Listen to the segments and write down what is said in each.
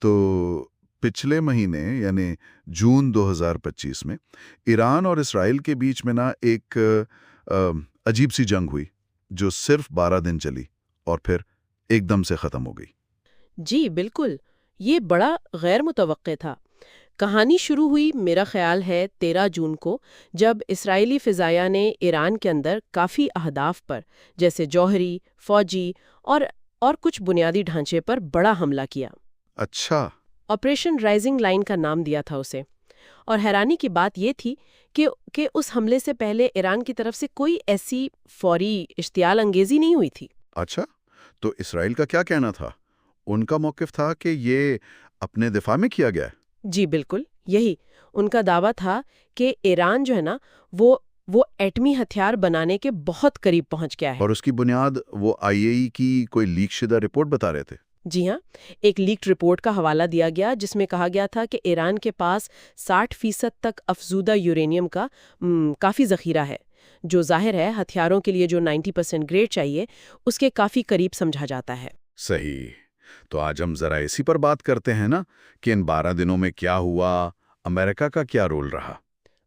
تو پچھلے مہینے یعنی جون 2025 میں ایران اور اسرائیل کے بیچ میں ایک عجیب سی جنگ ہوئی جو صرف 12 دن چلی اور پھر ایک دم سے ختم ہو گئی۔ جی بالکل، یہ بڑا غیر متوقع تھا۔ کہانی شروع ہوئی میرا خیال ہے 13 جون کو، جب اسرائیلی فضائیہ نے ایران کے اندر کافی اہداف پر جیسے جوہری، فوجی اور کچھ بنیادی ڈھانچے پر بڑا حملہ کیا۔ اچھا۔ آپریشن رائزنگ لائن کا نام دیا تھا اسے، اور حیرانی کی بات یہ تھی کہ اس حملے سے پہلے ایران کی طرف سے کوئی ایسی فوری اشتعال انگیزی نہیں ہوئی تھی۔ اچھا، تو اسرائیل کا کیا کہنا تھا؟ ان کا موقف تھا کہ یہ اپنے دفاع میں کیا گیا ہے؟ جی بالکل، یہی ان کا دعویٰ تھا کہ ایران جو ہے نا وہ ایٹمی ہتھیار بنانے کے بہت قریب پہنچ گیا ہے۔ اور اس کی بنیاد وہ IAEA کی کوئی لیک شدہ رپورٹ بتا رہے تھے؟ جی ہاں، ایک لیکڈ رپورٹ کا حوالہ دیا گیا جس میں کہا گیا تھا کہ ایران کے پاس 60% تک افزودہ یورینیم کا کافی ذخیرہ ہے، جو ظاہر ہے ہتھیاروں کے لیے جو 90% گریڈ چاہیے اس کے کافی قریب سمجھا جاتا ہے۔ صحیح۔ تو آج ہم ذرا اسی پر بات کرتے ہیں کہ ان 12 دنوں میں کیا ہوا، امریکہ کا کیا رول رہا؟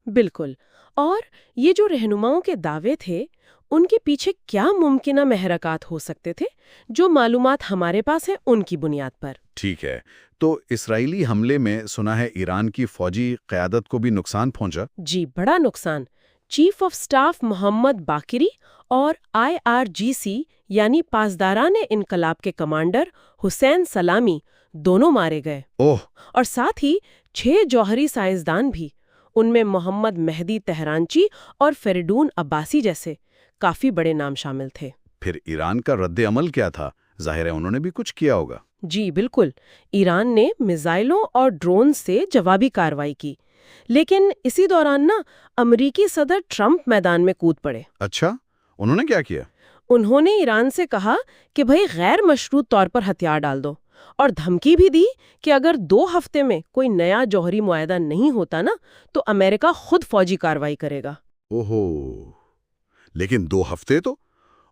بالکل، اور یہ جو رہنماؤں کے دعوے تھے ان کے پیچھے کیا ممکنہ محرکات ہو سکتے تھے، جو معلومات ہمارے پاس ہیں ان کی بنیاد پر۔ ٹھیک ہے، تو اسرائیلی حملے میں سنا ہے ایران کی فوجی قیادت کو بھی نقصان پہنچا؟ جی بڑا نقصان۔ چیف آف سٹاف محمد باقری اور IRGC یعنی پاسداران انقلاب کے کمانڈر حسین سلامی دونوں مارے گئے۔ اوہ! اور ساتھ ہی 6 جوہری سائنسدان بھی، ان میں محمد مہدی تہرانچی اور فریدون عباسی جیسے کافی بڑے نام شامل تھے۔ پھر ایران کا رد عمل کیا تھا؟ ظاہر ہے انہوں نے بھی کچھ کیا ہوگا۔ جی بالکل، ایران نے میزائلوں اور ڈرون سے جوابی کارروائی کی، لیکن اسی دوران امریکی صدر ٹرمپ میدان میں کود پڑے۔ اچھا، انہوں نے کیا کیا؟ انہوں نے ایران سے کہا کہ بھئی غیر مشروط طور پر ہتھیار ڈال دو، اور دھمکی بھی دی کہ اگر 2 ہفتے میں کوئی نیا جوہری معاہدہ نہیں ہوتا تو امریکہ خود فوجی کارروائی کرے گا۔ اوہو، لیکن 2 ہفتے تو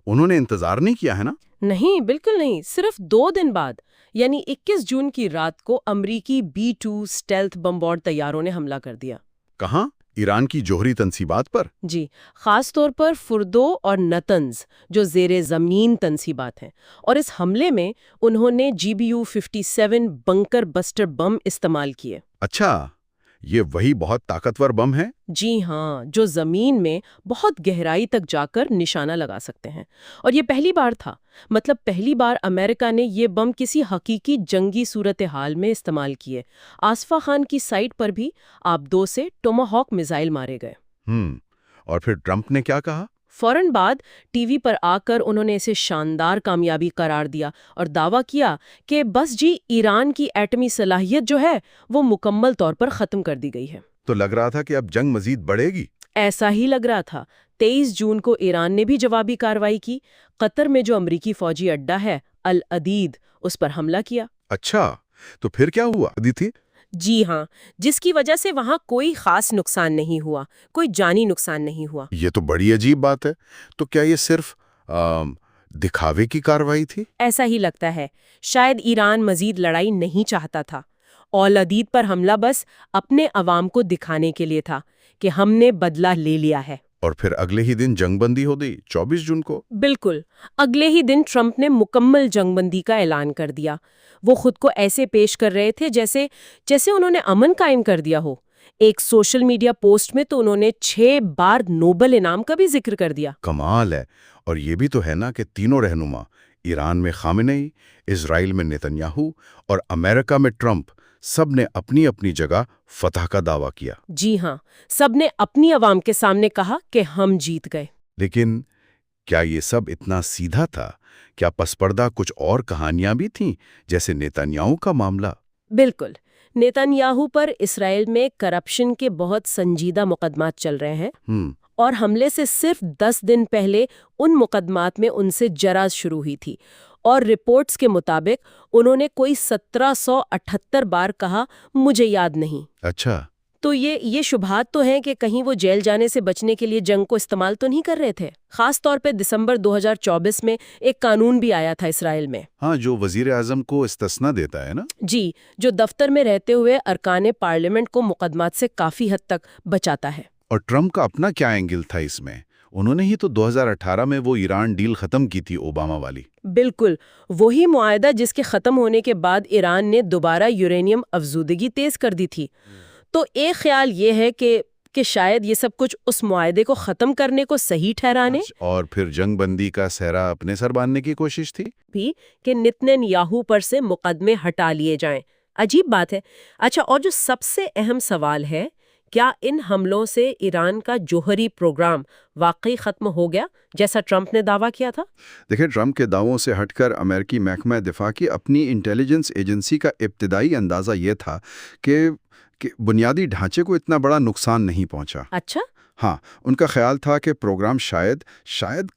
انہوں نے انتظار نہیں کیا ہے نا؟ نہیں، بالکل نہیں، صرف 2 دن بعد یعنی 21 جون کی رات کو امریکی B-2 اسٹیلتھ بمبارڈ طیاروں نے حملہ کر دیا۔ کہاں؟ ایران کی جوہری تنصیبات پر؟ جی، خاص طور پر فردو اور نتنز جو زیر زمین تنصیبات ہیں، اور اس حملے میں انہوں نے GBU-57 بنکر بسٹر بم استعمال کیے۔ اچھا، یہ وہی بہت طاقتور بم ہے؟ جی ہاں، جو زمین میں بہت گہرائی تک جا کر نشانہ لگا سکتے ہیں، اور یہ پہلی بار تھا، مطلب پہلی بار امریکہ نے یہ بم کسی حقیقی جنگی صورتحال میں استعمال کیے۔ آصفہ خان کی سائٹ پر بھی آبدو سے ٹوماہاک میزائل مارے گئے۔ اور پھر ٹرمپ نے کیا کہا؟ فوراً بعد ٹی وی پر آ کر انہوں نے اسے شاندار کامیابی قرار دیا اور دعویٰ کیا کہ بس جی ایران کی ایٹمی صلاحیت جو ہے وہ مکمل طور پر ختم کر دی گئی ہے۔ تو لگ رہا تھا کہ اب جنگ مزید بڑھے گی۔ ایسا ہی لگ رہا تھا۔ 23 جون کو ایران نے بھی جوابی کارروائی کی، قطر میں جو امریکی فوجی اڈہ ہے العدید، اس پر حملہ کیا۔ اچھا، تو پھر کیا ہوا؟ تھی؟ جی ہاں، جس کی وجہ سے وہاں کوئی خاص نقصان نہیں ہوا، کوئی جانی نقصان نہیں ہوا۔ یہ تو بڑی عجیب بات ہے۔ تو کیا یہ صرف دکھاوے کی کارروائی تھی؟ ایسا ہی لگتا ہے، شاید ایران مزید لڑائی نہیں چاہتا تھا۔ العدید پر حملہ بس اپنے عوام کو دکھانے کے لیے تھا کہ ہم نے بدلہ لے لیا ہے۔ اور پھر اگلے ہی دن جنگ بندی ہو گئی 24 جون کو۔ بالکل، اگلے ہی دن ٹرمپ نے مکمل جنگ بندی کا اعلان کر دیا۔ وہ خود کو ایسے پیش کر رہے تھے جیسے انہوں نے امن قائم کر دیا ہو۔ ایک سوشل میڈیا پوسٹ میں تو انہوں نے 6 بار نوبل انعام کا بھی ذکر کر دیا۔ کمال ہے۔ اور یہ بھی تو ہے کہ تینوں رہنما، ایران میں خامنئی، اسرائیل میں نیتنیاہو اور امریکہ میں ٹرمپ، سب نے اپنی اپنی جگہ فتح کا دعویٰ کیا۔ جی ہاں، سب نے اپنی عوام کے سامنے کہا کہ ہم جیت گئے۔ لیکن کیا یہ سب اتنا سیدھا تھا؟ کیا پس پردہ کچھ اور کہانیاں بھی تھیں، جیسے نیتنیاہو کا معاملہ؟ بالکل، نیتنیاہو پر اسرائیل میں کرپشن کے بہت سنجیدہ مقدمات چل رہے ہیں، اور حملے سے صرف 10 دن پہلے ان مقدمات میں ان سے جرائم شروع ہوئی تھی، اور رپورٹس کے مطابق انہوں نے کوئی 1778 بار کہا مجھے یاد نہیں۔ اچھا، تو یہ شبہات تو ہیں کہ کہیں وہ جیل جانے سے بچنے کے لیے جنگ کو استعمال تو نہیں کر رہے تھے. خاص طور پہ دسمبر 2024 میں ایک قانون بھی آیا تھا اسرائیل میں. ہاں، جو وزیر اعظم کو استثنا دیتا ہے نا. جی، جو دفتر میں رہتے ہوئے ارکان پارلیمنٹ کو مقدمات سے کافی حد تک بچاتا ہے. اور ٹرمپ کا اپنا کیا اینگل تھا اس میں؟ انہوں نے ہی تو 2018 میں وہ ایران ڈیل ختم کی تھی، اوباما والی. بالکل، وہی معاہدہ جس کے ختم ہونے کے بعد ایران نے دوبارہ یورینیم افزودگی تیز کر دی تھی. تو ایک خیال یہ ہے کہ شاید یہ سب کچھ اس معاہدے کو ختم کرنے کو صحیح ٹھہرانے اور پھر جنگ بندی کا سہرا اپنے سر باندھنے کی کوشش تھی بھی کہ نتن یاہو پر سے مقدمے ہٹا لیے جائیں. عجیب بات ہے. اچھا، اور جو سب سے اہم سوال ہے، کیا ان حملوں سے ایران کا جوہری پروگرام واقعی ختم ہو گیا جیسا ٹرمپ نے دعویٰ کیا تھا؟ دیکھیں، ٹرمپ کے دعووں سے ہٹ کر امریکی محکمہ دفاع کی اپنی انٹیلیجنس ایجنسی کا ابتدائی اندازہ یہ تھا کہ بنیادی ڈھانچے کو اتنا بڑا نقصان نہیں پہنچا. اچھا. ہاں، ان کا خیال تھا کہ پروگرام شاید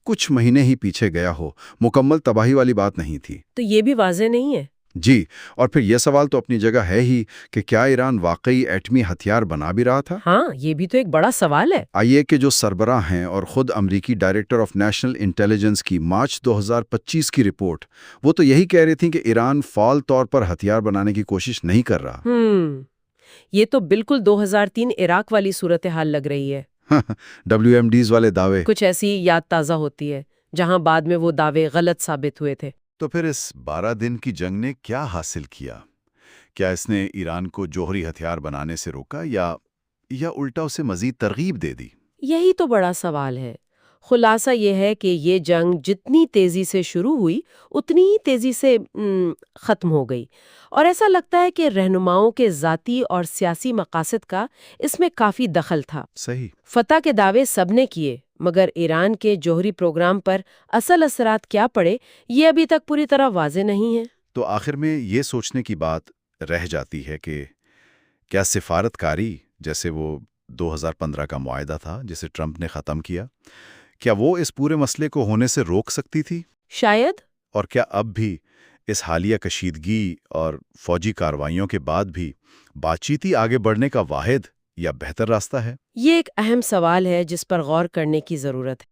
کچھ مہینے ہی پیچھے گیا ہو، مکمل تباہی والی بات نہیں تھی. تو یہ بھی واضح نہیں ہے. جی، اور پھر یہ سوال تو اپنی جگہ ہے ہی کہ کیا ایران واقعی ایٹمی ہتھیار بنا بھی رہا تھا؟ ہاں، یہ بھی تو ایک بڑا سوال ہے. آئیے کہ جو سربراہ ہیں اور خود امریکی ڈائریکٹر آف نیشنل انٹیلیجنس کی مارچ 2025 کی رپورٹ، وہ تو یہی کہہ رہی تھیں کہ ایران فعال طور پر ہتھیار بنانے کی کوشش نہیں کر رہا. یہ تو بالکل 2003 عراق والی صورتحال لگ رہی ہے. WMDs والے دعوے. کچھ ایسی یاد تازہ ہوتی ہے جہاں بعد میں وہ دعوے غلط ثابت ہوئے تھے. تو پھر اس 12 دن کی جنگ نے کیا حاصل کیا؟ کیا اس نے ایران کو جوہری ہتھیار بنانے سے روکا یا الٹا اسے مزید ترغیب دے دی؟ یہی تو بڑا سوال ہے. خلاصہ یہ ہے کہ یہ جنگ جتنی تیزی سے شروع ہوئی اتنی ہی تیزی سے ختم ہو گئی، اور ایسا لگتا ہے کہ رہنماؤں کے ذاتی اور سیاسی مقاصد کا اس میں کافی دخل تھا. صحیح. فتح کے دعوے سب نے کیے، مگر ایران کے جوہری پروگرام پر اصل اثرات کیا پڑے یہ ابھی تک پوری طرح واضح نہیں ہے. تو آخر میں یہ سوچنے کی بات رہ جاتی ہے کہ کیا سفارت کاری، جیسے وہ 2015 کا معاہدہ تھا جسے ٹرمپ نے ختم کیا وہ اس پورے مسئلے کو ہونے سے روک سکتی تھی؟ شاید. اور کیا اب بھی اس حالیہ کشیدگی اور فوجی کارروائیوں کے بعد بھی بات چیتی آگے بڑھنے کا واحد یا بہتر راستہ ہے؟ یہ ایک اہم سوال ہے جس پر غور کرنے کی ضرورت ہے.